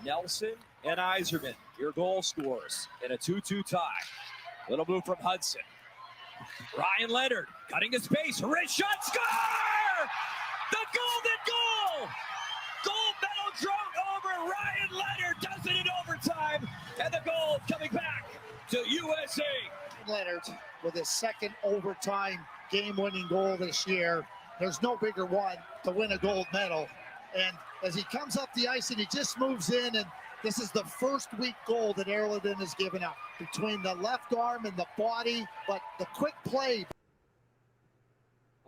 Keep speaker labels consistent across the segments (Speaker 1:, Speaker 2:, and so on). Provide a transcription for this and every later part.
Speaker 1: Nelson and Yzerman, your goal scorers in a 2-2 tie. Little move from Hudson. Ryan Leonard cutting his space. Wrist shot, score! The golden goal! Gold medal drought over. Ryan Leonard does it in overtime. And the goal coming back to USA.
Speaker 2: Leonard with his second overtime game-winning goal this year. There's no bigger one to win a gold medal. And as he comes up the ice and he just moves in, and this is the first weak goal that Erlandson has given up between the left arm and the body, but the quick play.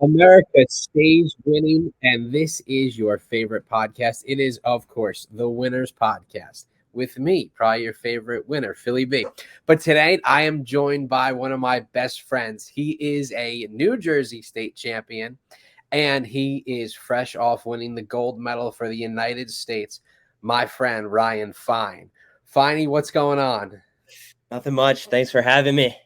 Speaker 3: America stays winning, and this is your favorite podcast. It is, of course, the Winners Podcast with me, probably your favorite winner, Philly B. But today I am joined by one of my best friends. He is a New Jersey State champion, and he is fresh off winning the gold medal for the United States. My friend, Ryan Fine. Finey, what's going on?
Speaker 4: Nothing much. Thanks for having me.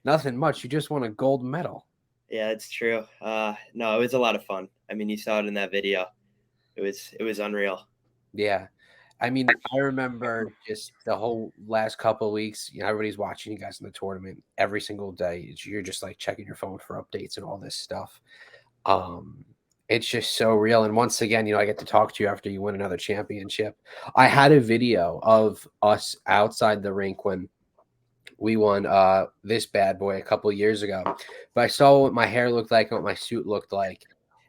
Speaker 3: Nothing much. You just won a gold medal.
Speaker 4: Yeah, it's true. No, it was a lot of fun. I mean, you saw it in that video. It was unreal.
Speaker 3: Yeah. I mean, I remember just the whole last couple of weeks, everybody's watching you guys in the tournament every single day. You're just like checking your phone for updates and all this stuff. It's just so real. And once again, I get to talk to you after you win another championship. I had a video of us outside the rink when we won this bad boy a couple of years ago. But I saw what my hair looked like and what my suit looked like.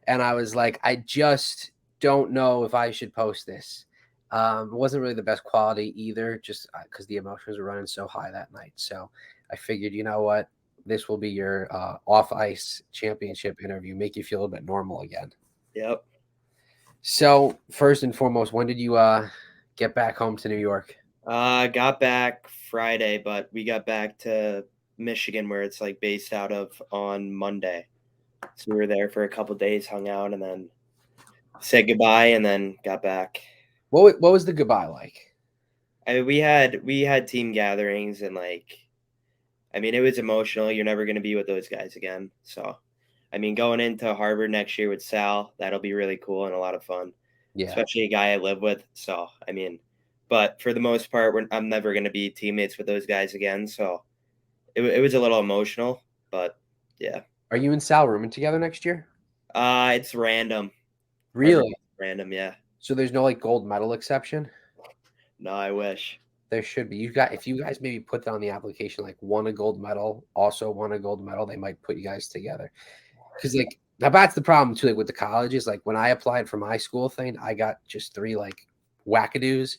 Speaker 3: And I was like, I just don't know if I should post this. It wasn't really the best quality either, just because the emotions were running so high that night. So I figured, you know what? This will be your off-ice championship interview, make you feel a little bit normal again.
Speaker 4: Yep.
Speaker 3: So first and foremost, when did you get back home to New York?
Speaker 4: Got back Friday, but we got back to Michigan, where it's like based out of, on Monday. So we were there for a couple days, hung out, and then said goodbye, and then got back.
Speaker 3: What was the goodbye like?
Speaker 4: I mean, we had team gatherings, and it was emotional. You're never going to be with those guys again. So, I mean, going into Harvard next year with Sal, that'll be really cool and a lot of fun.
Speaker 3: Yeah.
Speaker 4: Especially a guy I live with. So, I mean, but for the most part, I'm never going to be teammates with those guys again. So it was a little emotional, but yeah.
Speaker 3: Are you and Sal rooming together next year?
Speaker 4: It's random.
Speaker 3: Really?
Speaker 4: Random, yeah.
Speaker 3: So there's no gold medal exception?
Speaker 4: No, I wish.
Speaker 3: There should be. If you guys maybe put that on the application, won a gold medal, also won a gold medal, they might put you guys together. Because now that's the problem too. With the colleges, when I applied for my school thing, I got just 3 wackadoos.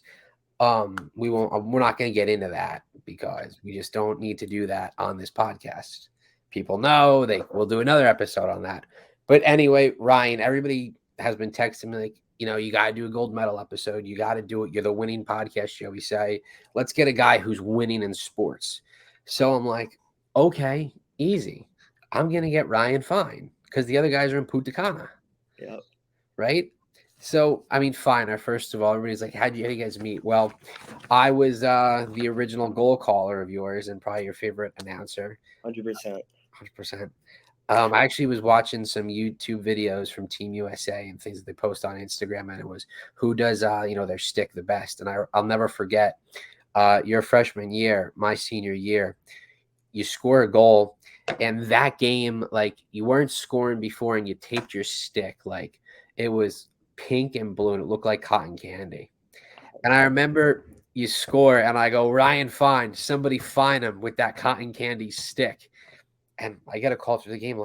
Speaker 3: We're not going to get into that because we just don't need to do that on this podcast. People know we'll do another episode on that. But anyway, Ryan, everybody has been texting me you got to do a gold medal episode. You got to do it. You're the winning podcast show. We say, let's get a guy who's winning in sports. So I'm like, okay, easy. I'm going to get Ryan Fine because the other guys are in Punta Cana.
Speaker 4: Yep.
Speaker 3: Right? So, I mean, fine. First of all, everybody's like, how do you guys meet? Well, I was the original goal caller of yours and probably your favorite announcer.
Speaker 4: 100%.
Speaker 3: 100%. I actually was watching some YouTube videos from Team USA and things that they post on Instagram, and it was who does their stick the best. And I'll never forget your freshman year, my senior year, you score a goal, and that game, you weren't scoring before, and you taped your stick it was pink and blue, and it looked like cotton candy. And I remember you score, and I go, Ryan Fine, somebody fine him with that cotton candy stick. And I get a call through the game,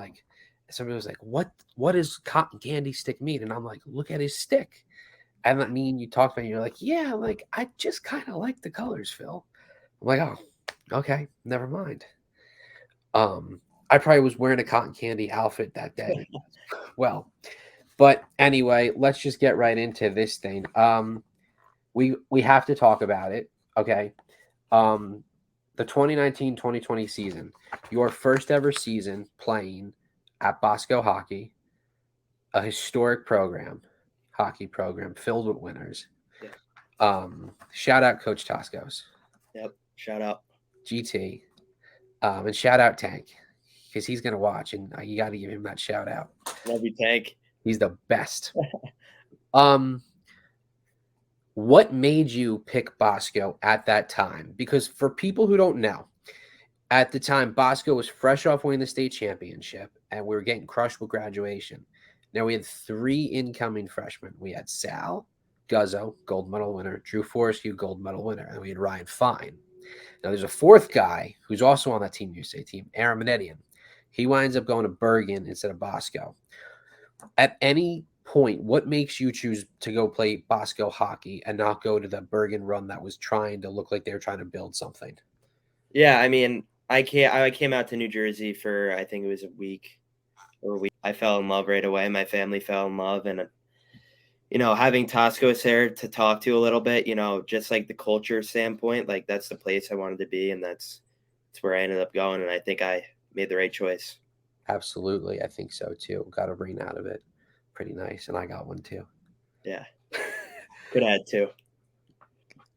Speaker 3: somebody was like, what does cotton candy stick mean? And I'm like, look at his stick. And I mean, you talk to me, and you're like, yeah, I just kind of like the colors, Phil. I'm like, oh, okay, never mind. I probably was wearing a cotton candy outfit that day. Well, but anyway, let's just get right into this thing. We have to talk about it, okay? The 2019-2020 season, your first ever season playing at Bosco Hockey, a historic hockey program filled with winners.
Speaker 4: Yeah.
Speaker 3: Shout out Coach Toscos.
Speaker 4: Yep. Shout out.
Speaker 3: GT. And shout out Tank because he's going to watch, and you got to give him that shout out.
Speaker 4: Love you, Tank.
Speaker 3: He's the best. What made you pick Bosco at that time? Because for people who don't know, at the time, Bosco was fresh off winning the state championship, and we were getting crushed with graduation. Now we had 3 incoming freshmen. We had Sal Guzzo, gold medal winner, Drew Forrescue, gold medal winner, and we had Ryan Fine. Now there's a 4th guy who's also on that Team USA team, Aaron Manetian. He winds up going to Bergen instead of Bosco. At any point, what makes you choose to go play Bosco hockey and not go to the Bergen run that was trying to look like they were trying to build something?
Speaker 4: Yeah, I mean, I came out to New Jersey for, I think it was a week. I fell in love right away. My family fell in love, and having Toscos there to talk to a little bit, just like the culture standpoint, like that's the place I wanted to be, and that's where I ended up going, and I think I made the right choice.
Speaker 3: Absolutely, I think so too. Got a ring out of it. Pretty nice, and I got one too.
Speaker 4: Yeah, could add 2.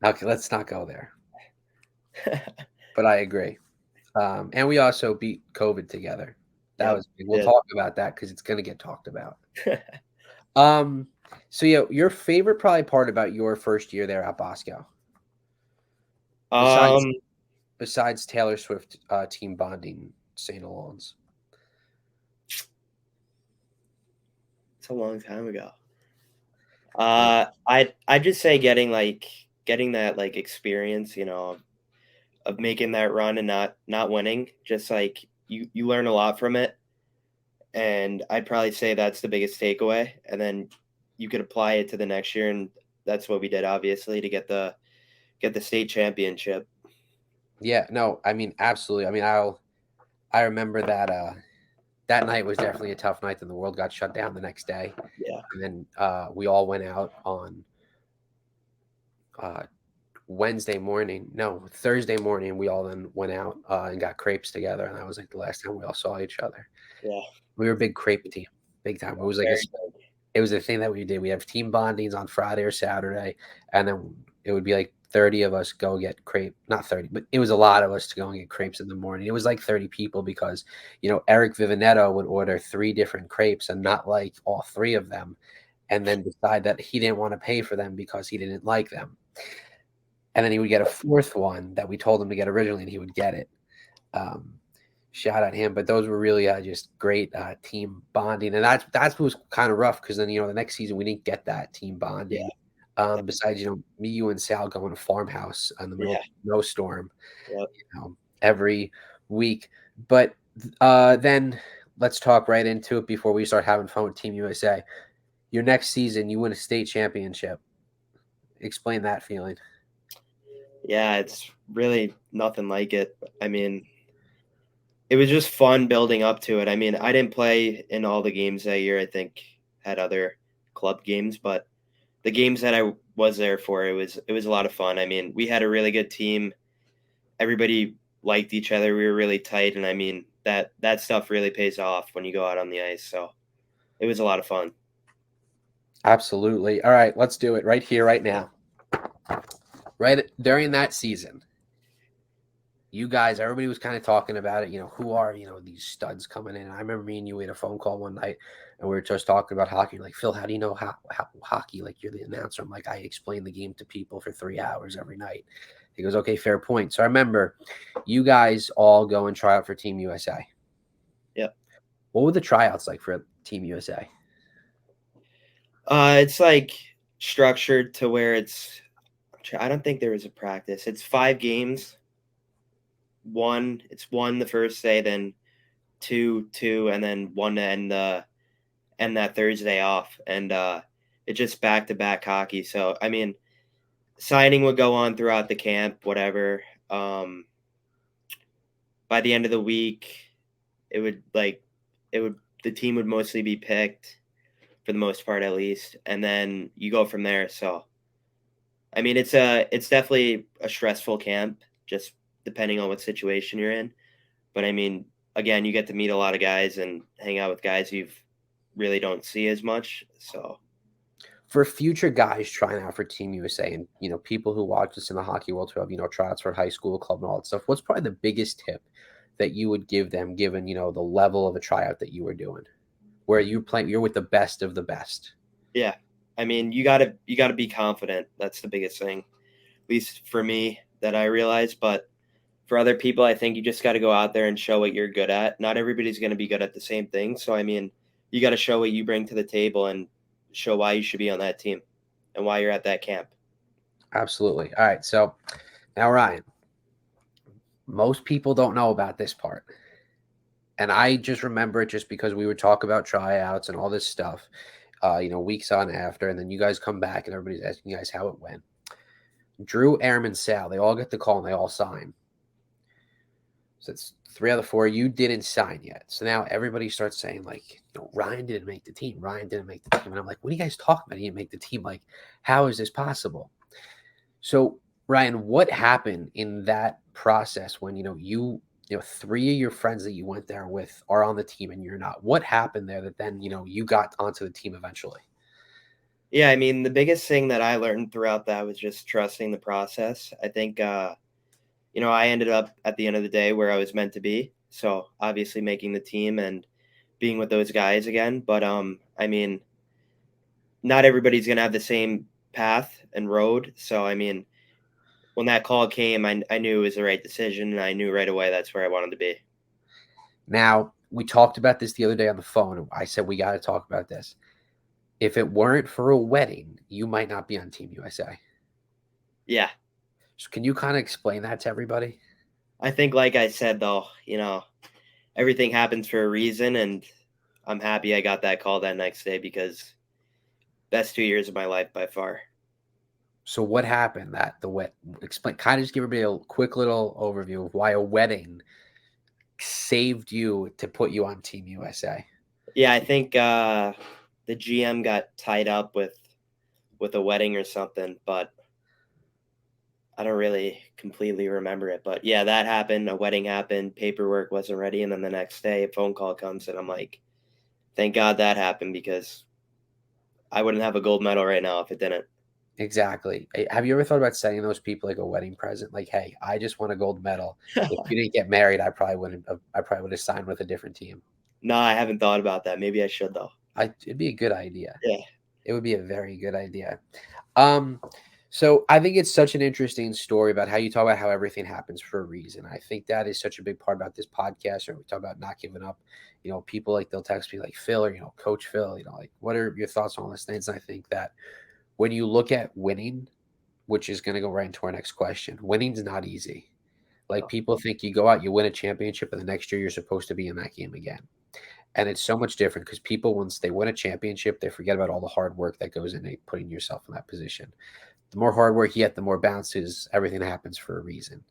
Speaker 3: Okay, let's not go there. But I agree. And we also beat COVID together. That was big. We'll talk about that because it's going to get talked about. So yeah, your favorite probably part about your first year there at Bosco, besides Taylor Swift team bonding St. Alon's.
Speaker 4: It's a long time ago. I'd just say getting that like experience, of making that run and not winning. Just like you learn a lot from it, and I'd probably say that's the biggest takeaway. And then you could apply it to the next year, and that's what we did, obviously, to get the state championship.
Speaker 3: Yeah, no, I mean, absolutely. I mean, I remember that that night was definitely a tough night. Then the world got shut down the next day.
Speaker 4: Yeah,
Speaker 3: and then we all went out on Thursday morning. We all then went out and got crepes together, and that was like the last time we all saw each other.
Speaker 4: Yeah,
Speaker 3: we were a big crepe team, big time. It was like it was a thing that we did. We have team bondings on Friday or Saturday, and then it would be like 30 of us go get crepe. Not 30, but it was a lot of us to go and get crepes in the morning. It was like 30 people because Eric Vivinetto would order 3 different crepes and not like all 3 of them, and then decide that he didn't want to pay for them because he didn't like them. And then he would get a 4th one that we told him to get originally, and he would get it. Shout out him. But those were really just great team bonding. And that's what was kind of rough because then, the next season we didn't get that team bonding. Yeah. Besides, me, you, and Sal going to Farmhouse in the middle of a snowstorm every week. But then let's talk right into it before we start having fun with Team USA. Your next season, you win a state championship. Explain that feeling.
Speaker 4: Yeah, it's really nothing like it. I mean, it was just fun building up to it. I mean, I didn't play in all the games that year. I think had other club games, but the games that I was there for, it was a lot of fun. I mean, we had a really good team. Everybody liked each other. We were really tight, and I mean that stuff really pays off when you go out on the ice. So it was a lot of fun.
Speaker 3: Absolutely. All right, let's do it right here, right now. Right during that season, you guys, everybody was kind of talking about it. Who are these studs coming in? And I remember me and you had a phone call one night, and we were just talking about hockey. Like, Phil, how do you know how hockey? Like, you're the announcer. I'm like, I explain the game to people for 3 hours every night. He goes, okay, fair point. So I remember you guys all go and try out for Team USA.
Speaker 4: Yep.
Speaker 3: What were the tryouts like for Team USA?
Speaker 4: It's like structured to where I don't think there was a practice. It's 5 games. It's 1 the first day, then 2, and then 1 to end that Thursday off. And it's just back-to-back hockey. So, I mean, signing would go on throughout the camp, whatever. By the end of the week, the team would mostly be picked, for the most part at least, and then you go from there. So, I mean, it's definitely a stressful camp, just depending on what situation you're in. But I mean, again, you get to meet a lot of guys and hang out with guys you really don't see as much. So
Speaker 3: for future guys trying out for Team USA and, people who watch this in the hockey world who have, tryouts for high school club and all that stuff, what's probably the biggest tip that you would give them given, the level of a tryout that you were doing where you're with the best of the best?
Speaker 4: Yeah. I mean, you gotta be confident. That's the biggest thing, at least for me, that I realized. But for other people, I think you just got to go out there and show what you're good at. Not everybody's going to be good at the same thing. So, I mean, you got to show what you bring to the table and show why you should be on that team and why you're at that camp.
Speaker 3: Absolutely. All right. So now, Ryan, most people don't know about this part. And I just remember it just because we would talk about tryouts and all this stuff, weeks on after. And then you guys come back and everybody's asking you guys how it went. Drew, Airman, Sal, they all get the call and they all sign. So it's 3 out of 4. You didn't sign yet. So now everybody starts saying, like, Ryan didn't make the team. Ryan didn't make the team. And I'm like, what are you guys talking about? He didn't make the team. Like, how is this possible? So, Ryan, what happened in that process when, you 3 of your friends that you went there with are on the team and you're not? What happened there that then, you got onto the team eventually?
Speaker 4: Yeah, I mean, the biggest thing that I learned throughout that was just trusting the process. I think, I ended up at the end of the day where I was meant to be. So obviously making the team and being with those guys again. But I mean, not everybody's gonna have the same path and road. So I mean, when that call came, I knew it was the right decision, and I knew right away that's where I wanted to be.
Speaker 3: Now, we talked about this the other day on the phone. I said we got to talk about this. If it weren't for a wedding, you might not be on Team USA.
Speaker 4: Yeah.
Speaker 3: So can you kind of explain that to everybody?
Speaker 4: I think, like I said, though, everything happens for a reason, and I'm happy I got that call that next day because best 2 years of my life by far.
Speaker 3: So what happened explain, kind of just give everybody a quick little overview of why a wedding saved you to put you on Team USA.
Speaker 4: Yeah, I think the GM got tied up with a wedding or something, but I don't really completely remember it. But yeah, that happened. A wedding happened. Paperwork wasn't ready. And then the next day, a phone call comes, and I'm like, thank God that happened because I wouldn't have a gold medal right now if it didn't.
Speaker 3: Exactly. Have you ever thought about sending those people like a wedding present? Like, hey, I just won a gold medal. If you didn't get married, I probably would have signed with a different team.
Speaker 4: No, I haven't thought about that. Maybe I should, though.
Speaker 3: It'd be a good idea.
Speaker 4: Yeah.
Speaker 3: It would be a very good idea. So I think it's such an interesting story about how you talk about how everything happens for a reason. I think that is such a big part about this podcast. Or we talk about not giving up. People like they'll text me like Phil or Coach Phil. Like what are your thoughts on all these things? And I think that when you look at winning, which is going to go right into our next question, winning's not easy. Like people think you go out, you win a championship, and the next year you're supposed to be in that game again. And it's so much different because people, once they win a championship, they forget about all the hard work that goes into putting yourself in that position. The more hard work you get, the more bounces. Everything happens for a reason.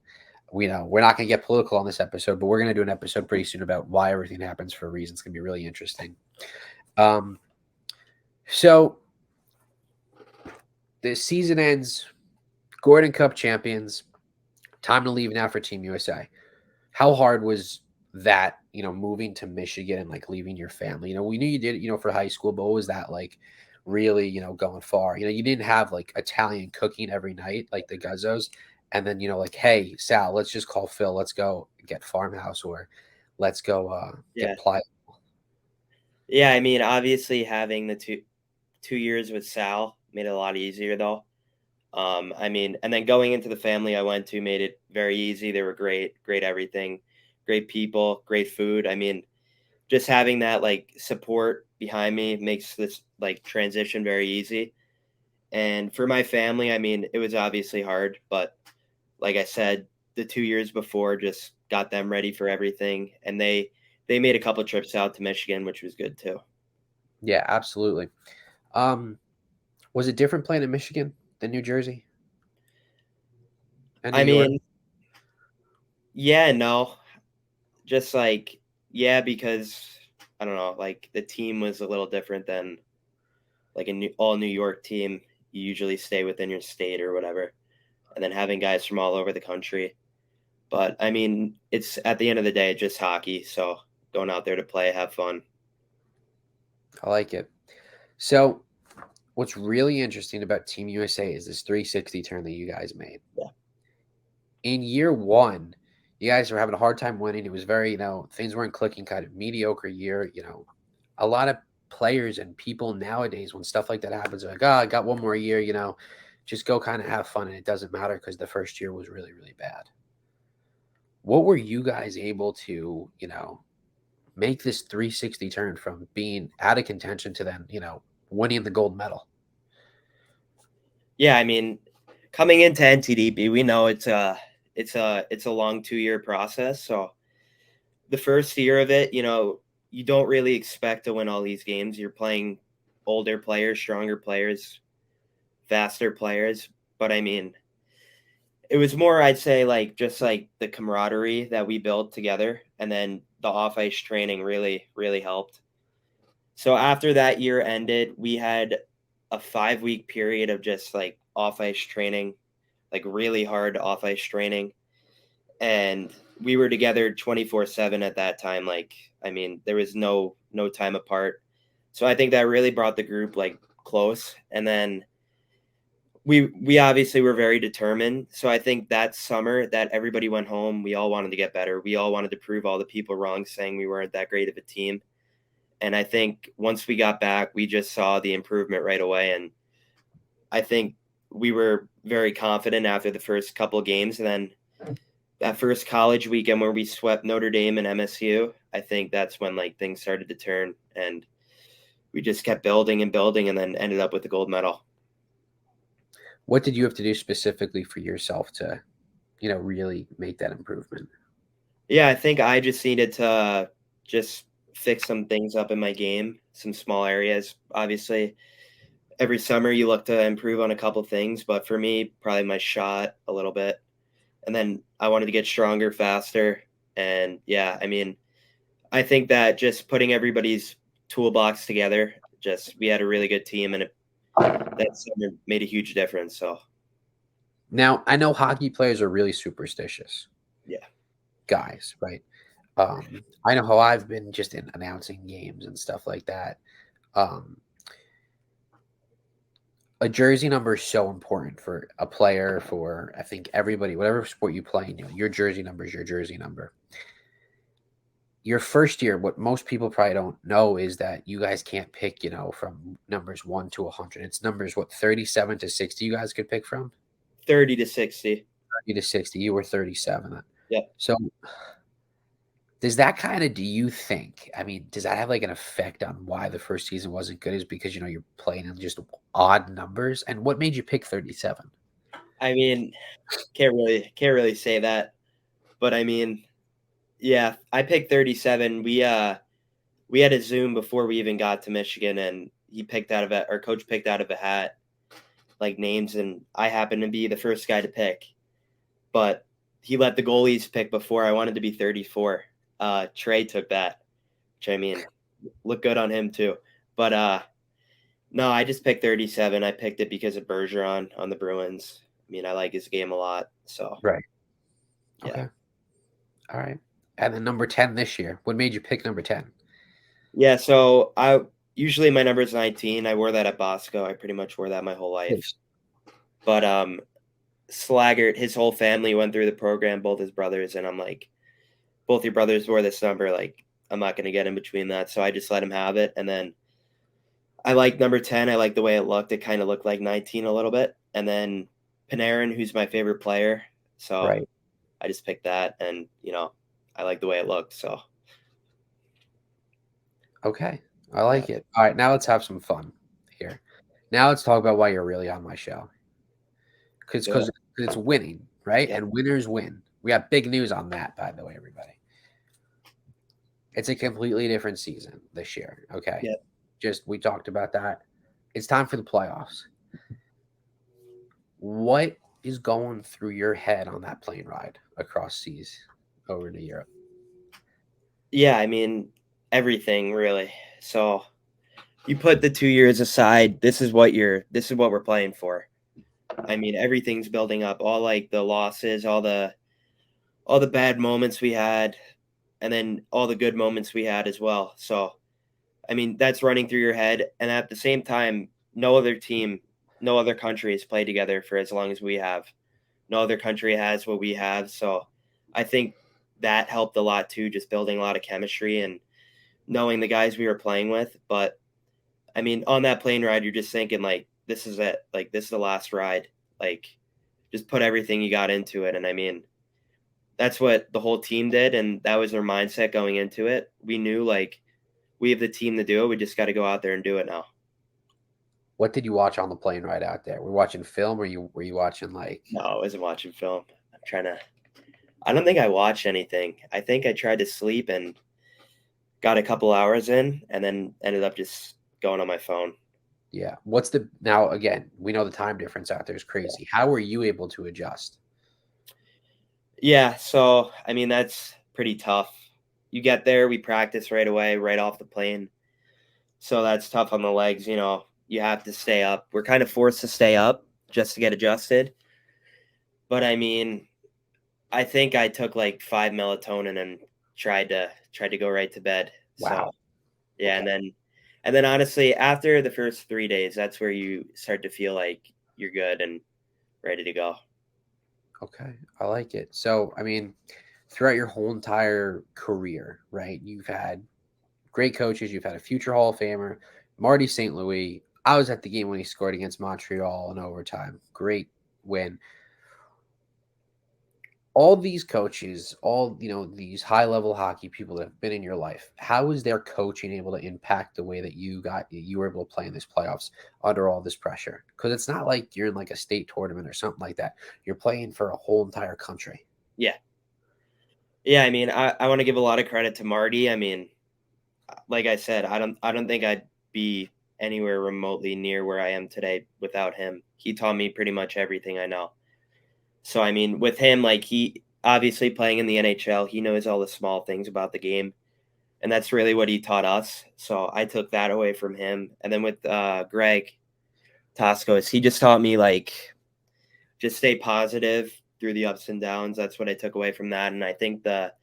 Speaker 3: We know we're not going to get political on this episode, but we're going to do an episode pretty soon about why everything happens for a reason. It's going to be really interesting. So the season ends. Gordon Cup champions. Time to leave now for Team USA. How hard was that, moving to Michigan and like leaving your family? We knew you did it, for high school, but what was that like really, going far? You didn't have like Italian cooking every night, like the Guzzos. And then, like, hey, Sal, let's just call Phil. Let's go get Farmhouse or let's go get Pliable.
Speaker 4: Yeah, I mean, obviously having the two years with Sal made it a lot easier though. I mean, and then going into the family I went to made it very easy. They were great everything, great people, great food. I mean, just having that like support behind me makes this like transition very easy. And for my family, I mean, it was obviously hard, but like I said, the 2 years before just got them ready for everything. And they made a couple trips out to Michigan, which was good too.
Speaker 3: Yeah, absolutely. Was it different playing in Michigan than New Jersey?
Speaker 4: I mean, yeah, no, just like, yeah, because I don't know, like the team was a little different than like all New York team. You usually stay within your state or whatever, and then having guys from all over the country. But I mean, it's at the end of the day, just hockey. So going out there to play, have fun.
Speaker 3: I like it. So what's really interesting about Team USA is this 360 turn that you guys made.
Speaker 4: Yeah.
Speaker 3: In year one, you guys were having a hard time winning. It was very, things weren't clicking, kind of mediocre year. A lot of players and people nowadays, when stuff like that happens, they're like, oh, I got one more year, just go kind of have fun. And it doesn't matter because the first year was really, really bad. What were you guys able to, make this 360 turn from being out of contention to then, winning the gold medal?
Speaker 4: Yeah, I mean, coming into NTDP, we know it's a long 2-year process. So the first year of it, you don't really expect to win all these games. You're playing older players, stronger players, faster players. But I mean, it was more, I'd say, like just like the camaraderie that we built together, and then the off-ice training really, really helped. So after that year ended, we had a 5-week period of just like off-ice training, like really hard off-ice training. And we were together 24/7 at that time. Like, I mean, there was no time apart. So I think that really brought the group like close. And then we obviously were very determined. So I think that summer that everybody went home, we all wanted to get better. We all wanted to prove all the people wrong, saying we weren't that great of a team. And I think once we got back, we just saw the improvement right away. And I think we were very confident after the first couple of games. And then that first college weekend where we swept Notre Dame and MSU, I think that's when like things started to turn, and we just kept building and building, and then ended up with the gold medal.
Speaker 3: What did you have to do specifically for yourself to, really make that improvement?
Speaker 4: Yeah, I think I just needed to just fix some things up in my game, some small areas. Obviously, every summer you look to improve on a couple things, but for me, probably my shot a little bit. And then I wanted to get stronger, faster. And yeah, I mean, I think that just putting everybody's toolbox together, we had a really good team, and that summer made a huge difference. So
Speaker 3: now I know hockey players are really superstitious.
Speaker 4: Yeah.
Speaker 3: Guys, right? I know how I've been just in announcing games and stuff like that. A jersey number is so important for a player, for I think everybody, whatever sport you play in, your jersey number is your jersey number. Your first year, what most people probably don't know is that you guys can't pick, from numbers 1 to 100. It's numbers, 37 to 60 you guys could pick from?
Speaker 4: 30 to 60.
Speaker 3: 30 to 60. You were 37.
Speaker 4: Yeah.
Speaker 3: So does that do you think, does that have like an effect on why the first season wasn't good, is because, you're playing in just odd numbers? And what made you pick 37?
Speaker 4: I mean, can't really say that, but I mean, yeah, I picked 37. We had a Zoom before we even got to Michigan, and our coach picked out of a hat like names, and I happened to be the first guy to pick, but he let the goalies pick before. I wanted to be 34. Trey took that, which I mean, look good on him too. But no, I just picked 37. I picked it because of Bergeron on the Bruins. I mean, I like his game a lot. So
Speaker 3: right.
Speaker 4: Yeah.
Speaker 3: Okay. All right. And then number 10 this year. What made you pick number 10?
Speaker 4: Yeah, so usually my number is 19. I wore that at Bosco. I pretty much wore that my whole life.
Speaker 3: Yes.
Speaker 4: But Slaggert, his whole family went through the program, both his brothers, and I'm like, both your brothers wore this number. Like, I'm not going to get in between that. So I just let him have it. And then I like number 10. I like the way it looked. It kind of looked like 19 a little bit. And then Panarin, who's my favorite player. So
Speaker 3: right.
Speaker 4: I just picked that, and, I like the way it looked. So.
Speaker 3: Okay. I like it. All right. Now let's have some fun here. Now let's talk about why you're really on my show. Because it's winning, right?
Speaker 4: Yeah.
Speaker 3: And winners win. We got big news on that, by the way, everybody. It's a completely different season this year. Okay.
Speaker 4: Yeah.
Speaker 3: We talked about that. It's time for the playoffs. What is going through your head on that plane ride across seas over to Europe?
Speaker 4: Yeah, I mean, everything really. So you put the 2 years aside, this is what we're playing for. I mean, everything's building up, all like the losses, all the bad moments we had, and then all the good moments we had as well. So, I mean, that's running through your head. And at the same time, no other team, no other country has played together for as long as we have. No other country has what we have. So I think that helped a lot too, just building a lot of chemistry and knowing the guys we were playing with. But I mean, on that plane ride, you're just thinking like, this is it. Like, this is the last ride. Like, just put everything you got into it. And I mean, that's what the whole team did. And that was their mindset going into it. We knew like we have the team to do it. We just got to go out there and do it now.
Speaker 3: What did you watch on the plane ride out there? Were you watching film or were you watching like
Speaker 4: No, I wasn't watching film. I don't think I watched anything. I think I tried to sleep and got a couple hours in and then ended up just going on my phone.
Speaker 3: yeah. Now again, we know the time difference out there is crazy. How were you able to adjust?
Speaker 4: Yeah, so I mean that's pretty tough. You get there, we practice right away, right off the plane. So that's tough on the legs, you know. You have to stay up. We're kind of forced to stay up just to get adjusted. But I mean, I think I took like 5 melatonin and tried to go right to bed.
Speaker 3: Wow.
Speaker 4: So yeah,
Speaker 3: Okay.
Speaker 4: and then honestly, after the first 3 days, that's where you start to feel like you're good and ready to go.
Speaker 3: Okay. I like it. So, I mean, throughout your whole entire career, right? You've had great coaches. You've had a future Hall of Famer, Marty St. Louis. I was at the game when he scored against Montreal in overtime. Great win. All these coaches, these high level hockey people that have been in your life, how is their coaching able to impact the way that you were able to play in this playoffs under all this pressure? Because it's not like you're in like a state tournament or something like that. You're playing for a whole entire country.
Speaker 4: Yeah. Yeah, I mean, I want to give a lot of credit to Marty. I mean, like I said, I don't think I'd be anywhere remotely near where I am today without him. He taught me pretty much everything I know. So I mean, with him, like he obviously playing in the NHL, he knows all the small things about the game, and that's really what he taught us. So I took that away from him. And then with Greg Toscos, he just taught me like just stay positive through the ups and downs. That's what I took away from that. And I think the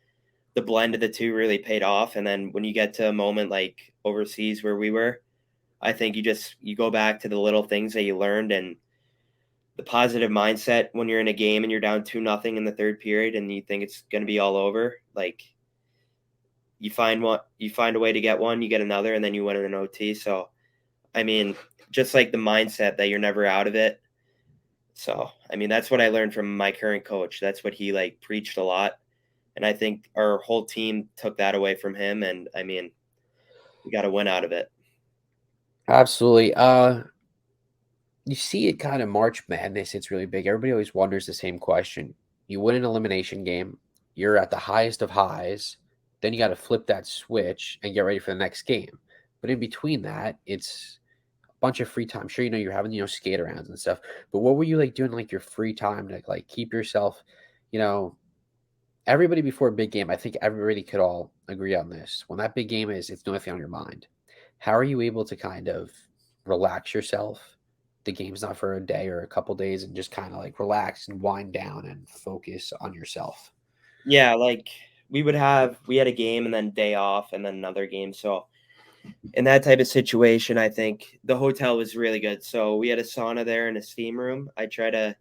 Speaker 4: blend of the two really paid off. And then when you get to a moment like overseas where we were, I think you go back to the little things that you learned and the positive mindset when you're in a game and you're down 2-0 in the third period and you think it's going to be all over. Like you find a way to get one, you get another, and then you win in an OT. So, I mean, just like the mindset that you're never out of it. So, I mean, that's what I learned from my current coach. That's what he like preached a lot. And I think our whole team took that away from him. And I mean, we got a win out of it.
Speaker 3: Absolutely. You see it kind of March Madness. It's really big. Everybody always wonders the same question. You win an elimination game, you're at the highest of highs, then you got to flip that switch and get ready for the next game. But in between that, it's a bunch of free time. Sure, you're having, skate arounds and stuff. But what were you like doing like your free time to like keep yourself, you know, everybody before a big game, I think everybody could all agree on this. When that big game is, it's nothing on your mind. How are you able to kind of relax yourself? The game's not for a day or a couple days and just kind of like relax and wind down and focus on yourself.
Speaker 4: Yeah, like we had a game and then day off and then another game. So in that type of situation, I think the hotel was really good. So we had a sauna there and a steam room. I try to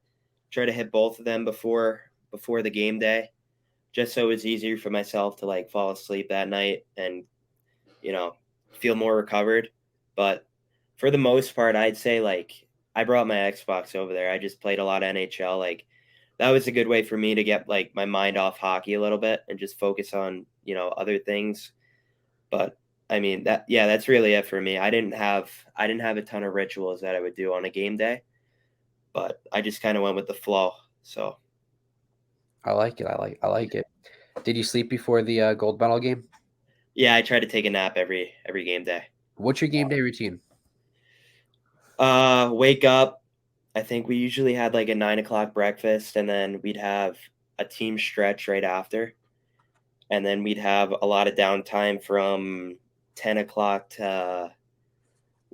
Speaker 4: hit both of them before the game day, just so it was easier for myself to like fall asleep that night and feel more recovered. But for the most part, I'd say like I brought my Xbox over there. I just played a lot of NHL. Like that was a good way for me to get like my mind off hockey a little bit and just focus on other things. But I mean that's really it for me. I didn't have a ton of rituals that I would do on a game day, but I just kind of went with the flow. So
Speaker 3: I like it. I like it. Did you sleep before the gold medal game?
Speaker 4: yeah, I try to take a nap every game day.
Speaker 3: What's your game day routine?
Speaker 4: Wake up. I think we usually had like a 9 o'clock breakfast, and then we'd have a team stretch right after, and then we'd have a lot of downtime from 10 o'clock to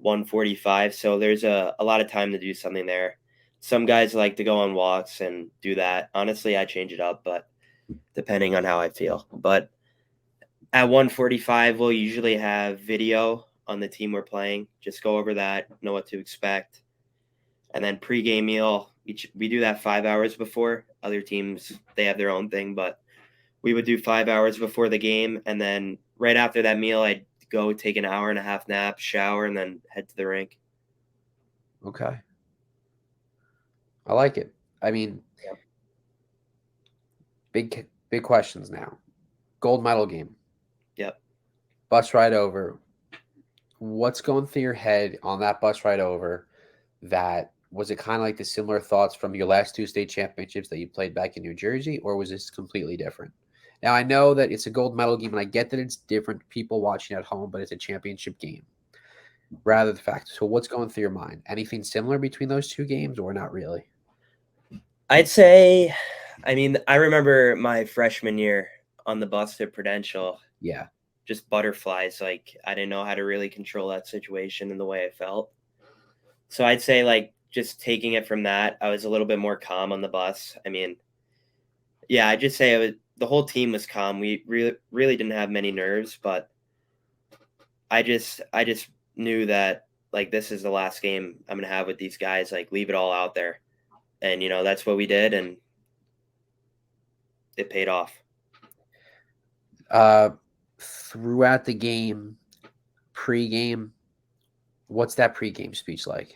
Speaker 4: 1:45. So there's a lot of time to do something there. Some guys like to go on walks and do that. Honestly, I change it up, but depending on how I feel. But at 1:45, we'll usually have video on the team we're playing. Just go over that, know what to expect. And then pregame meal, we do that 5 hours before. Other teams, they have their own thing, but we would do 5 hours before the game. And then right after that meal, I'd go take an hour and a half nap, shower, and then head to the rink.
Speaker 3: Okay. I like it. I mean,
Speaker 4: Yep.
Speaker 3: big questions now. Gold medal game.
Speaker 4: Yep.
Speaker 3: Bus ride over. What's going through your head on that bus ride over? That was it kind of like the similar thoughts from your last 2 state championships that you played back in New Jersey, or was this completely different? Now I know that it's a gold medal game, and I get that it's different people watching at home, but it's a championship game. Rather the fact. So what's going through your mind? Anything similar between those two games, or not really?
Speaker 4: I'd say, I mean, I remember my freshman year on the bus to Prudential.
Speaker 3: Yeah.
Speaker 4: Just butterflies. Like, I didn't know how to really control that situation and the way I felt. So I'd say, like, just taking it from that, I was a little bit more calm on the bus. I mean, yeah, I'd just say the whole team was calm. We really didn't have many nerves, but I just knew that, like, this is the last game I'm going to have with these guys. Like, leave it all out there. And, you know, that's what we did, and it paid off.
Speaker 3: Throughout the game, pre-game, what's that pre-game speech like?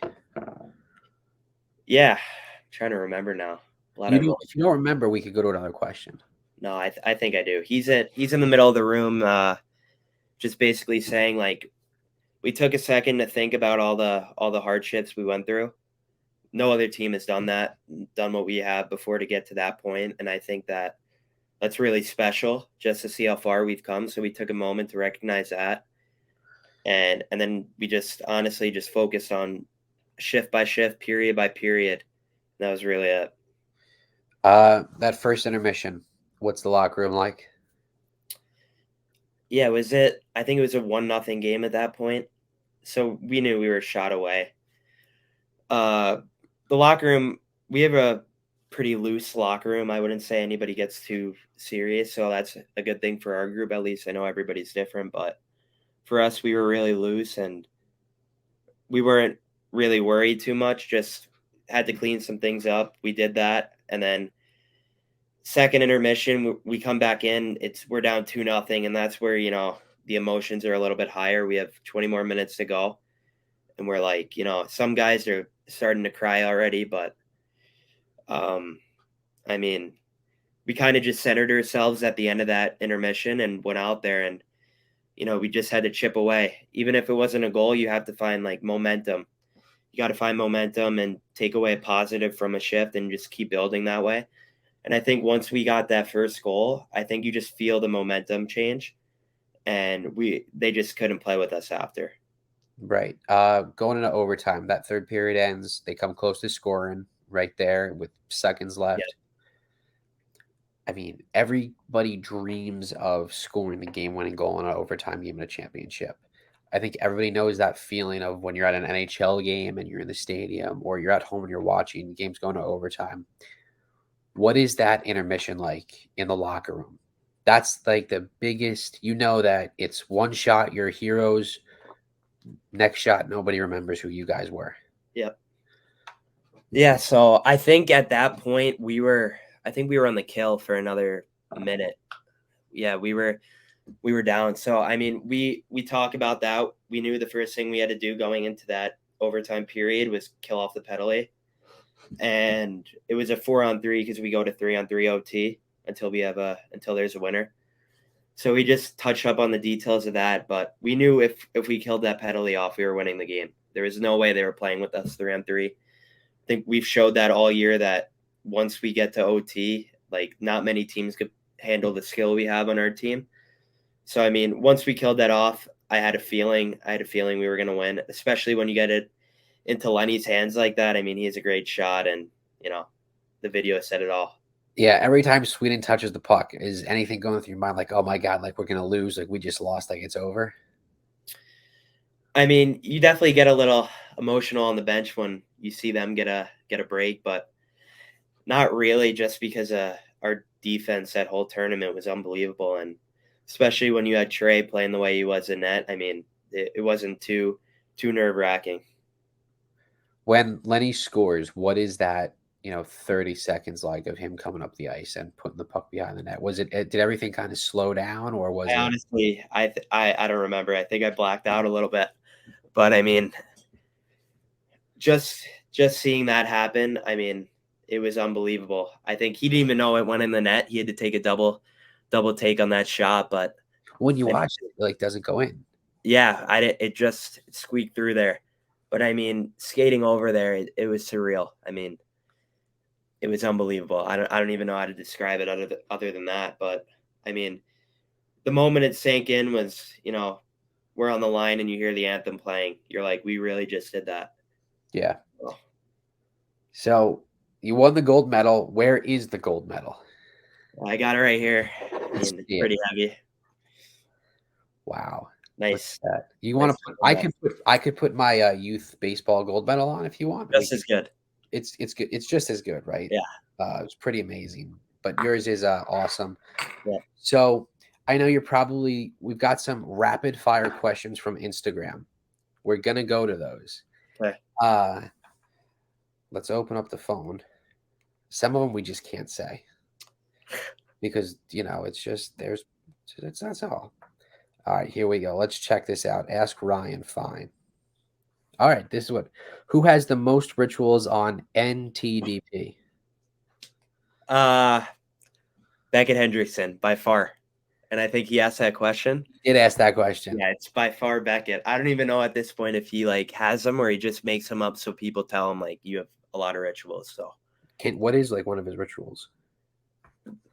Speaker 4: Yeah, I'm trying to remember now.
Speaker 3: If you don't remember, we could go to another question.
Speaker 4: No, I think I do. He's in the middle of the room, just basically saying, like, we took a second to think about all the hardships we went through. No other team has done what we have before to get to that point, and I think that's really special just to see how far we've come. So we took a moment to recognize that, and then we just honestly just focused on shift by shift, period by period. That was really it.
Speaker 3: That first intermission, what's the locker room like?
Speaker 4: Yeah, I think it was a 1-0 game at that point. So we knew we were a shot away. The locker room, we have a pretty loose locker room. I wouldn't say anybody gets too serious. So that's a good thing for our group. At least I know everybody's different, but for us, we were really loose and we weren't really worried too much. Just had to clean some things up. We did that. And then second intermission, we come back in. We're down 2-0, and that's where, you know, the emotions are a little bit higher. We have 20 more minutes to go, and we're like, you know, some guys are starting to cry already, but I mean, we kind of just centered ourselves at the end of that intermission and went out there, and you know, we just had to chip away. Even if it wasn't a goal, you have to find like momentum. You got to find momentum and take away a positive from a shift and just keep building that way. And I think once we got that first goal, I think you just feel the momentum change, and they just couldn't play with us after.
Speaker 3: Right. Going into overtime, that third period ends. They come close to scoring right there with seconds left.
Speaker 4: Yeah.
Speaker 3: I mean, everybody dreams of scoring the game-winning goal in an overtime game in a championship. I think everybody knows that feeling of when you're at an NHL game and you're in the stadium, or you're at home and you're watching games going to overtime. What is that intermission like in the locker room? That's like the biggest, you know, that it's one shot, you're heroes. Next shot, nobody remembers who you guys were.
Speaker 4: Yep. Yeah, so I think at that point we were on the kill for another minute. Yeah, we were down. So I mean, we talk about that. We knew the first thing we had to do going into that overtime period was kill off the penalty. And it was a 4-on-3 because we go to 3-on-3 OT until there's a winner. So we just touched up on the details of that, but we knew if we killed that penalty off, we were winning the game. There was no way they were playing with us 3-on-3. I think we've showed that all year that once we get to OT, like not many teams could handle the skill we have on our team. So I mean, once we killed that off, I had a feeling we were going to win, especially when you get it into Lenny's hands like that. I mean, he has a great shot, and you know, the video said it all.
Speaker 3: Yeah, every time Sweden touches the puck, is anything going through your mind like, oh my God, like we're going to lose, like we just lost, like it's over?
Speaker 4: I mean, you definitely get a little emotional on the bench when you see them get a break, but not really, just because our defense that whole tournament was unbelievable. And especially when you had Trey playing the way he was in net, I mean, it wasn't too nerve-wracking.
Speaker 3: When Lenny scores, what is that 30 seconds like of him coming up the ice and putting the puck behind the net? Was it did everything kind of slow down, or was
Speaker 4: I
Speaker 3: it?
Speaker 4: honestly, I don't remember. I think I blacked out a little bit, but I mean, just seeing that happen, I mean, it was unbelievable. I think he didn't even know it went in the net. He had to take a double take on that shot, but
Speaker 3: When you watch it, like, doesn't go in.
Speaker 4: yeah, it just squeaked through there. But I mean, skating over there, it was surreal. I mean, it was unbelievable. I don't even know how to describe it other than that. But I mean, the moment it sank in was, we're on the line and you hear the anthem playing. You're like, we really just did that.
Speaker 3: Yeah.
Speaker 4: Oh.
Speaker 3: So you won the gold medal. Where is the gold medal?
Speaker 4: I got it right here. I mean, it's pretty heavy.
Speaker 3: Wow.
Speaker 4: Nice.
Speaker 3: You want to put? I could put my youth baseball gold medal on if you want.
Speaker 4: Just as good.
Speaker 3: It's good. It's just as good, right?
Speaker 4: Yeah.
Speaker 3: It was pretty amazing. But yours is awesome.
Speaker 4: Yeah.
Speaker 3: So I know we've got some rapid fire questions from Instagram. We're gonna go to those.
Speaker 4: Okay.
Speaker 3: Let's open up the phone. Some of them we just can't say because it's just that's all. All right, here we go. Let's check this out. Ask Ryan. Fine. All right, this is who has the most rituals on NTDP?
Speaker 4: Beckett Hendrickson by far. And I think he asked that question.
Speaker 3: He did ask that question.
Speaker 4: Yeah, it's by far Beckett. I don't even know at this point if he has them or he just makes them up so people tell him you have a lot of rituals. So
Speaker 3: what is one of his rituals?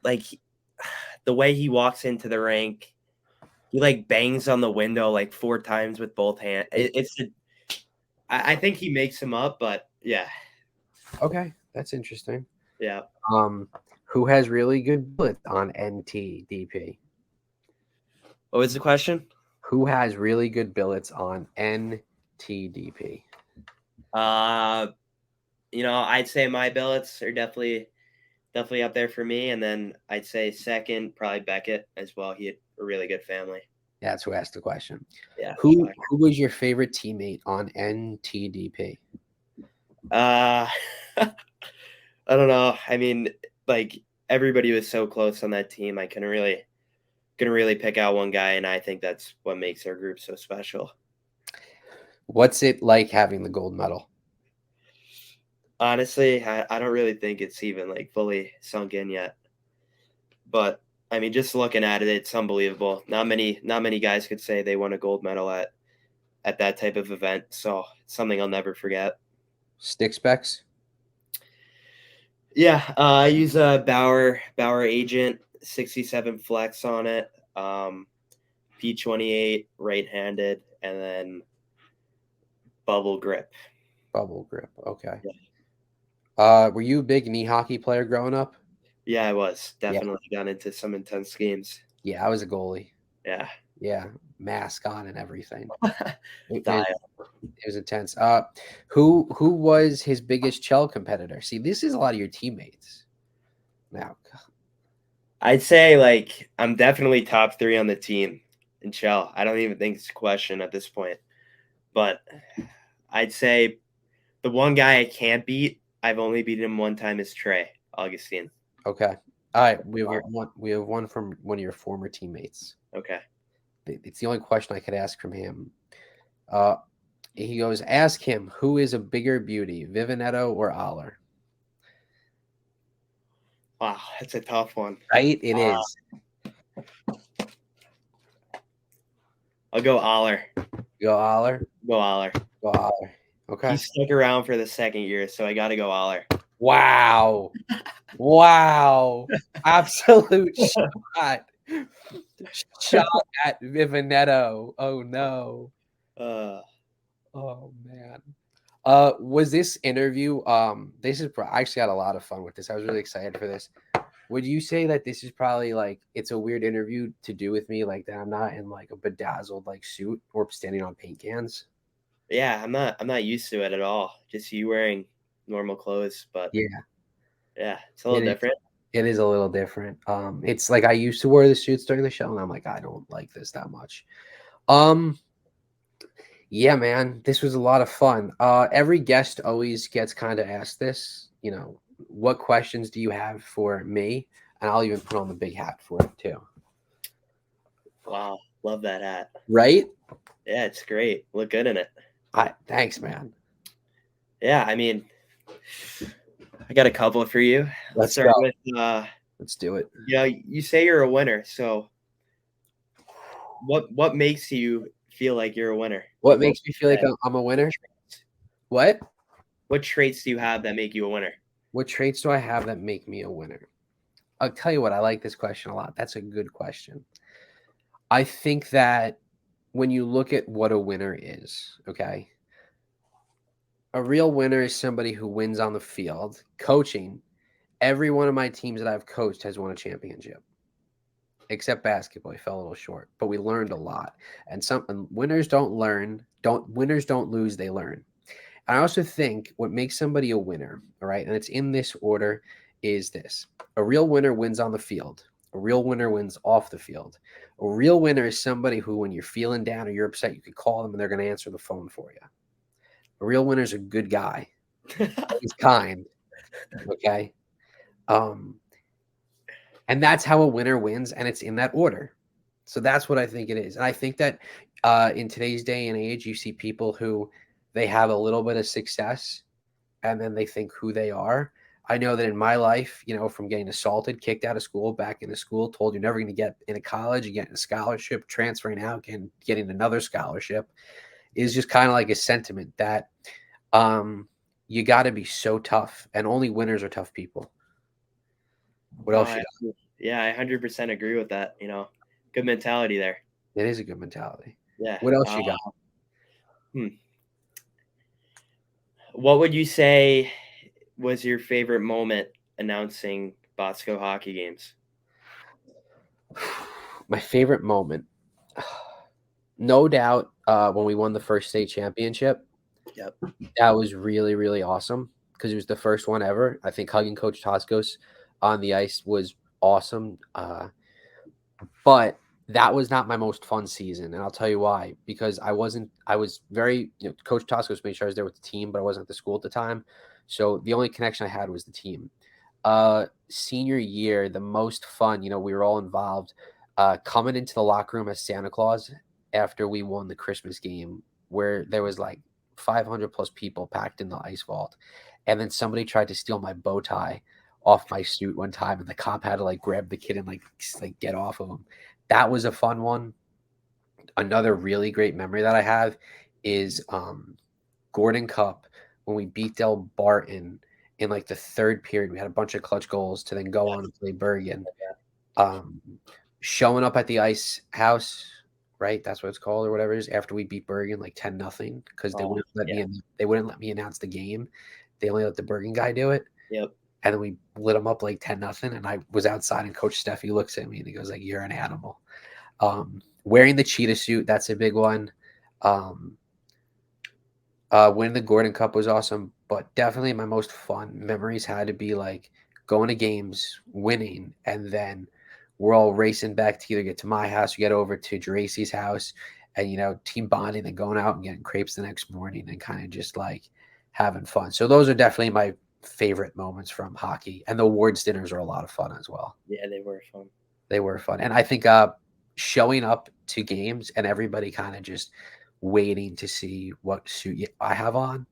Speaker 4: The way he walks into the rink, he bangs on the window 4 times with both hands. I think he makes them up, but yeah.
Speaker 3: Okay, that's interesting.
Speaker 4: Yeah.
Speaker 3: Who has really good bullets on NTDP?
Speaker 4: What was the question?
Speaker 3: Who has really good billets on NTDP?
Speaker 4: I'd say my billets are definitely up there for me, and then I'd say second probably Beckett as well. He had a really good family.
Speaker 3: Yeah, that's who asked the question.
Speaker 4: Yeah.
Speaker 3: Who was your favorite teammate on NTDP?
Speaker 4: I don't know. I mean, everybody was so close on that team. I couldn't really pick out one guy, and I think that's what makes our group so special.
Speaker 3: What's it like having the gold medal?
Speaker 4: Honestly, I don't really think it's even fully sunk in yet. But I mean, just looking at it, it's unbelievable. Not many guys could say they won a gold medal at that type of event. So it's something I'll never forget.
Speaker 3: Stick specs?
Speaker 4: Yeah, I use a Bauer Agent 67 flex on it. P28 right-handed, and then bubble grip.
Speaker 3: Bubble grip. Okay.
Speaker 4: Yeah.
Speaker 3: Were you a big knee hockey player growing up?
Speaker 4: Yeah, I was. Definitely got into some intense games.
Speaker 3: Yeah, I was a goalie.
Speaker 4: Yeah.
Speaker 3: Yeah, mask on and everything. It was intense. Who was his biggest Chell competitor? See, this is a lot of your teammates. Now,
Speaker 4: I'd say I'm definitely top 3 on the team in Chell. I don't even think it's a question at this point. But I'd say the one guy I can't beat, I've only beaten him one time, is Trey Augustine.
Speaker 3: Okay. All right. We have one from one of your former teammates.
Speaker 4: Okay.
Speaker 3: It's the only question I could ask from him. He goes, ask him, who is a bigger beauty, Vivinetto or Aller?
Speaker 4: Wow, that's a tough one.
Speaker 3: Right? It is.
Speaker 4: I'll go Aller.
Speaker 3: Go Aller?
Speaker 4: Go Aller.
Speaker 3: Go Aller. Okay.
Speaker 4: He stuck around for the second year, so I got to go Aller.
Speaker 3: Wow. Wow. Absolute shot. Shot at Vivinetto. Oh, no. Oh, man. Was this interview, I actually had a lot of fun with this. I was really excited for this. Would you say that this is probably it's a weird interview to do with me, that I'm not in a bedazzled suit or standing on paint cans?
Speaker 4: Yeah, I'm not used to it at all. Just you wearing normal clothes, but yeah, it's a little different.
Speaker 3: It is a little different. It's I used to wear the suits during the show, and I'm I don't like this that much. Yeah, man, this was a lot of fun. Every guest always gets kind of asked this, what questions do you have for me? And I'll even put on the big hat for it too.
Speaker 4: Wow, love that hat.
Speaker 3: Right?
Speaker 4: Yeah, it's great. Look good in it.
Speaker 3: Thanks, man.
Speaker 4: Yeah, I mean, I got a couple for you.
Speaker 3: Let's
Speaker 4: start
Speaker 3: go.
Speaker 4: with
Speaker 3: Let's do it.
Speaker 4: you say you're a winner, so what makes you feel like you're a winner?
Speaker 3: What
Speaker 4: Like,
Speaker 3: makes me feel like I'm a winner? What?
Speaker 4: What traits do you have that make you a winner?
Speaker 3: What traits do I have that make me a winner? I'll tell you what, I like this question a lot. That's a good question. I think that when you look at what a winner is, okay, a real winner is somebody who wins on the field. Coaching, every one of my teams that I've coached has won a championship, except basketball. We fell a little short, but we learned a lot. And winners don't lose, they learn. I also think what makes somebody a winner, all right, and it's in this order, is this. A real winner wins on the field. A real winner wins off the field. A real winner is somebody who, when you're feeling down or you're upset, you could call them and they're going to answer the phone for you. A real winner is a good guy. He's kind. Okay. And that's how a winner wins, and it's in that order. So that's what I think it is. And I think that in today's day and age, you see people who they have a little bit of success and then they think who they are. I know that in my life, from getting assaulted, kicked out of school, back into school, told you're never going to get into college, you get a scholarship, transferring out, getting another scholarship, is just kind of like a sentiment that you got to be so tough, and only winners are tough people. What else you got?
Speaker 4: Yeah, I 100% agree with that. Good mentality there.
Speaker 3: It is a good mentality.
Speaker 4: Yeah.
Speaker 3: What else you got?
Speaker 4: What would you say was your favorite moment announcing Bosco hockey games?
Speaker 3: My favorite moment, no doubt, when we won the first state championship.
Speaker 4: Yep.
Speaker 3: That was really, really awesome because it was the first one ever. I think hugging Coach Toscos on the ice was awesome. But that was not my most fun season. And I'll tell you why. Because I was very, Coach Toscos made sure I was there with the team, but I wasn't at the school at the time. So the only connection I had was the team. Senior year, the most fun, we were all involved. Coming into the locker room as Santa Claus after we won the Christmas game, where there was like 500 plus people packed in the ice vault. And then somebody tried to steal my bow tie off my suit one time, and the cop had to grab the kid and get off of him. That was a fun one. Another really great memory that I have is Gordon Cup when we beat Del Barton in the third period. We had a bunch of clutch goals to then go on and play Bergen. Showing up at the ice house, right? That's what it's called or whatever it is. After we beat Bergen 10-0, because they wouldn't let me announce the game. They only let the Bergen guy do it.
Speaker 4: Yep.
Speaker 3: And then we lit them up 10-0. And I was outside, and Coach Steffi looks at me and he goes "You're an animal." Wearing the cheetah suit, that's a big one. Winning the Gordon Cup was awesome, but definitely my most fun memories had to be going to games, winning, and then we're all racing back to either get to my house or get over to Geraci's house, and team bonding and going out and getting crepes the next morning and kind of just having fun. So those are definitely my favorite moments from hockey, and the awards dinners are a lot of fun as well.
Speaker 4: Yeah, they were fun.
Speaker 3: They were fun. And I think showing up to games and everybody kind of just waiting to see what suit I have on.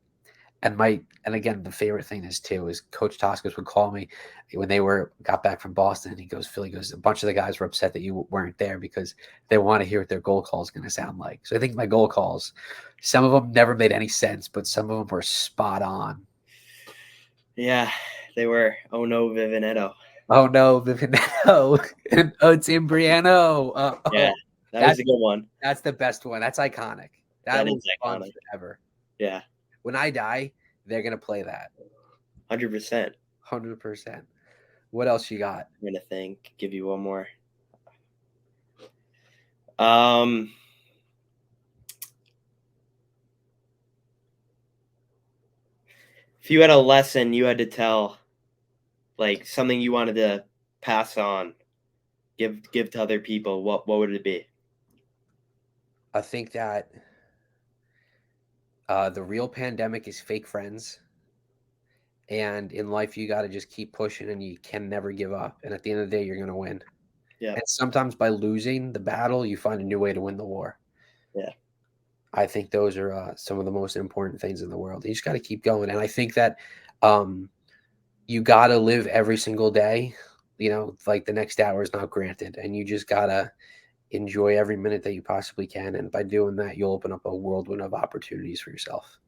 Speaker 3: And again, the favorite thing is Coach Toscos would call me when they got back from Boston, and he goes, "Phil, a bunch of the guys were upset that you weren't there because they want to hear what their goal call is going to sound like." So I think my goal calls, some of them never made any sense, but some of them were spot on.
Speaker 4: Yeah, they were. Oh no, Vivinetto.
Speaker 3: Oh no, Vivinetto. Oh, Tim Briano.
Speaker 4: Yeah, that's a good one.
Speaker 3: That's the best one. That's iconic. That was fun forever.
Speaker 4: Yeah.
Speaker 3: When I die, they're gonna play that.
Speaker 4: 100%.
Speaker 3: 100%. What else you got?
Speaker 4: I'm gonna think. Give you one more. If you had a lesson you had to tell, something you wanted to pass on, give to other people, what would it be?
Speaker 3: I think that the real pandemic is fake friends, And in life, you got to just keep pushing, and you can never give up. And at the end of the day, you're going to win.
Speaker 4: Yeah.
Speaker 3: And sometimes by losing the battle, you find a new way to win the war.
Speaker 4: Yeah.
Speaker 3: I think those are some of the most important things in the world. You just got to keep going. And I think that you got to live every single day. Like the next hour is not granted. And you just got to enjoy every minute that you possibly can. And by doing that, you'll open up a whirlwind of opportunities for yourself.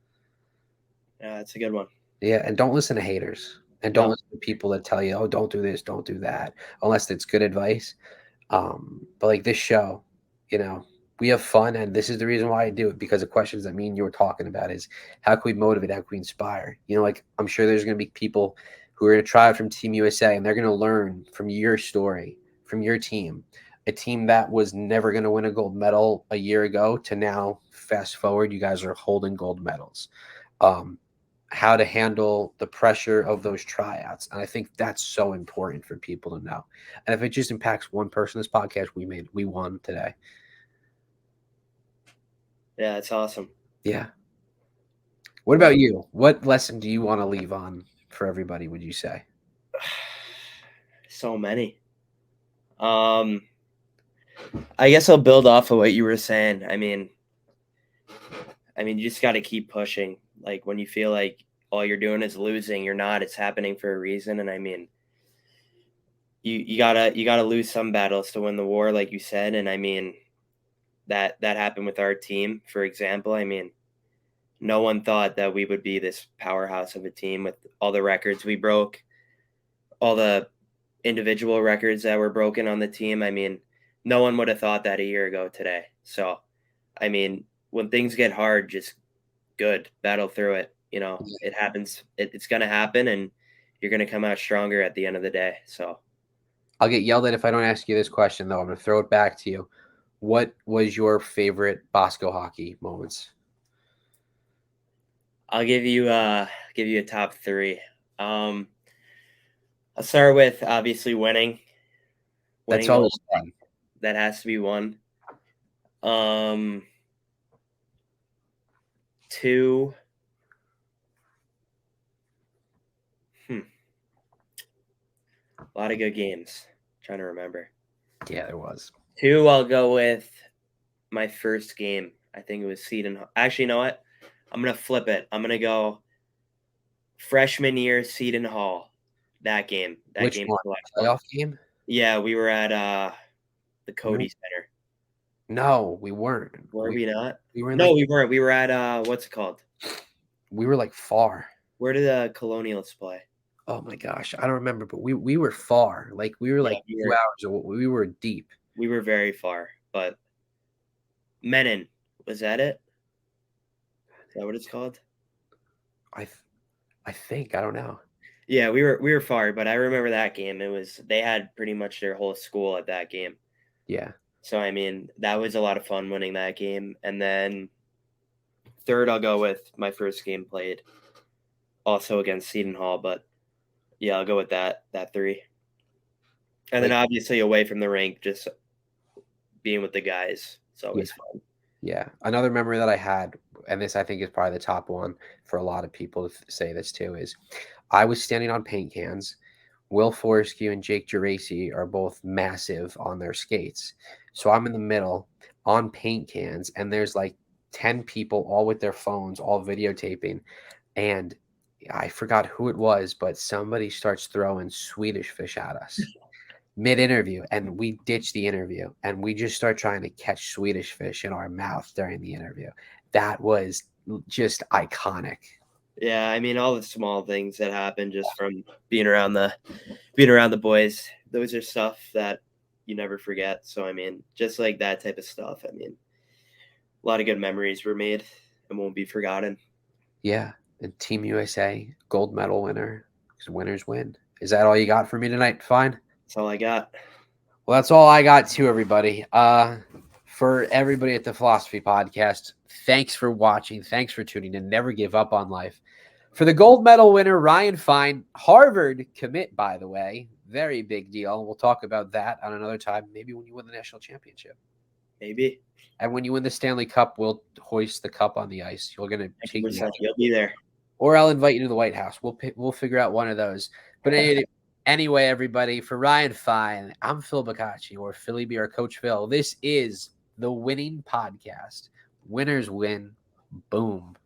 Speaker 4: Yeah, that's a good one.
Speaker 3: Yeah, and don't listen to haters. And don't listen to people that tell you, oh, don't do this, don't do that, unless it's good advice. But like this show, we have fun, and this is the reason why I do it, because the questions that me and you were talking about is how can we motivate, how can we inspire? Like I'm sure there's going to be people who are going to try out from Team USA, and they're going to learn from your story, from your team, a team that was never going to win a gold medal a year ago to now, fast forward, you guys are holding gold medals. How to handle the pressure of those tryouts. And I think that's so important for people to know. And if it just impacts one person, this podcast, we won today.
Speaker 4: Yeah, that's awesome.
Speaker 3: Yeah. What about you? What lesson do you want to leave on for everybody, would you say?
Speaker 4: So many. I guess I'll build off of what you were saying. I mean, you just got to keep pushing. Like when you feel like all you're doing is losing, you're not. It's happening for a reason. And I mean, you gotta lose some battles to win the war, like you said. And I mean, that happened with our team, for example. I mean, no one thought that we would be this powerhouse of a team with all the records we broke, all the individual records that were broken on the team. I mean, no one would have thought that a year ago today. So, I mean, when things get hard, just battle through it. It happens. It's going to happen, and you're going to come out stronger at the end of the day. So
Speaker 3: I'll get yelled at if I don't ask you this question, though. I'm going to throw it back to you. What was your favorite Bosco hockey moments?
Speaker 4: I'll give you a top three. I'll start with obviously winning.
Speaker 3: That's always fun.
Speaker 4: That has to be one. 2. A lot of good games. I'm trying to remember.
Speaker 3: Yeah, there was.
Speaker 4: 2, I'll go with my first game. I think it was Seton. Actually, you know what? I'm going to flip it. I'm going to go freshman year, Seton Hall. That game.
Speaker 3: Which
Speaker 4: game
Speaker 3: one? Playoff game?
Speaker 4: Yeah, we were at the Cody Center.
Speaker 3: No, we weren't.
Speaker 4: Were we not?
Speaker 3: We were.
Speaker 4: We weren't. We were at what's it called?
Speaker 3: We were like far.
Speaker 4: Where did the Colonials play?
Speaker 3: Oh my gosh, I don't remember, but we were far. Like we were 2 hours. We were deep.
Speaker 4: We were very far, but Menin, was that it? Is that what it's called?
Speaker 3: I think, I don't know.
Speaker 4: Yeah, we were far, but I remember that game. They had pretty much their whole school at that game.
Speaker 3: Yeah.
Speaker 4: So I mean, that was a lot of fun winning that game. And then 3rd, I'll go with my first game played, also against Seton Hall. But yeah, I'll go with that 3. And then obviously away from the rink, just being with the guys. It's always fun.
Speaker 3: Yeah. Another memory that I had, and this I think is probably the top one for a lot of people to say this too, is I was standing on paint cans. Will Forrescue and Jake Geraci are both massive on their skates. So I'm in the middle on paint cans, and there's like 10 people all with their phones, all videotaping. And I forgot who it was, but somebody starts throwing Swedish fish at us mid-interview, and we ditch the interview, and we just start trying to catch Swedish fish in our mouth during the interview. That was just iconic.
Speaker 4: Yeah, I mean, all the small things that happen just from being around the boys, those are stuff that you never forget. So, I mean, just like that type of stuff, I mean, a lot of good memories were made and won't be forgotten.
Speaker 3: Yeah, and Team USA, gold medal winner, because winners win. Is that all you got for me tonight? Fine.
Speaker 4: That's all I got.
Speaker 3: Well, that's all I got too, everybody. For everybody at the Philosophy Podcast, thanks for watching. Thanks for tuning in. Never give up on life. For the gold medal winner, Ryan Fine, Harvard commit, by the way. Very big deal. We'll talk about that on another time, maybe when you win the national championship.
Speaker 4: Maybe.
Speaker 3: And when you win the Stanley Cup, we'll hoist the cup on the ice. You're going to take me.
Speaker 4: You'll be there.
Speaker 3: or I'll invite you to the White House. We'll figure out one of those. But anyway, everybody, for Ryan Fine, I'm Phil Bacacci, or Philly B, or Coach Phil. This is the Winning Podcast. Winners win. Boom.